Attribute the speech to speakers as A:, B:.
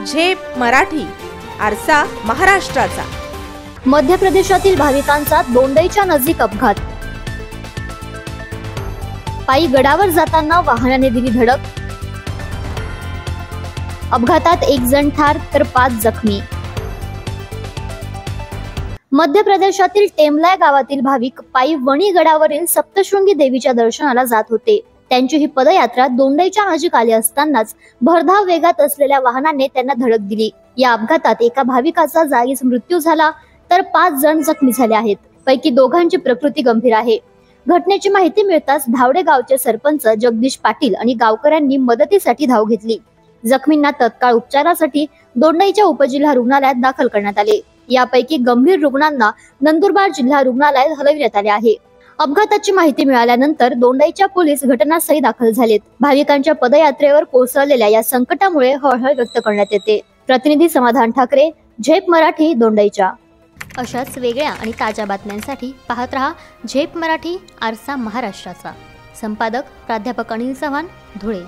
A: झेप मराठी, आरसा महाराष्ट्राचा।
B: मध्य प्रदेशातील भाविकांचा दोंडाईच्या नजीक अपघात। पायी गडावर जाताना वाहनाने दिली धडक। अपघातात 1 जण ठार तर 5 जखमी। मध्य प्रदेशातील टेमला गावातील भाविक पायी वणी गडावरील सप्तशृंगी देवीच्या दर्शनाला जात होते। त्यांची ही पदयात्रा दोंडाईच्या नजीक आली असतानाच भरधाव वेगात असलेल्या वाहनाने त्यांना धडक दिली। या अपघातात एका भाविकाचा जागीच मृत्यू झाला तर 5 जण जखमी झाले आहेत। पैकी दोघांची प्रकृती गंभीर आहे। घटनेची माहिती मिळताच धावडे गावचे सरपंच जगदीश पाटील आणि गावकऱ्यांनी मदतीसाठी धाव घेतली। जखमींना तत्काळ उपचारासाठी दोंडाईच्या उपजिल्हा रुग्णालयात दाखल करण्यात आले। यापैकी गंभीर रुग्णांना नंदुरबार जिल्हा रुग्णालयात हलविण्यात आले आहे। अपघाताची माहिती मिळाल्यानंतर दोंडाईच्या पोलीस घटनास्थळी दाखल झालेत। भाविकांच्या पदयात्रेवर कोसळलेल्या या संकटामुळे हळहळ व्यक्त करण्यात येते। प्रतिनिधी समाधान ठाकरे, झेप मराठी, दोंडाईच्या।
C: अशाच वेगळ्या आणि ताज्या बातम्यांसाठी पाहत रहा झेप मराठी, आरसा महाराष्ट्राचा। संपादक प्राध्यापक अनिल चव्हाण, धुळे।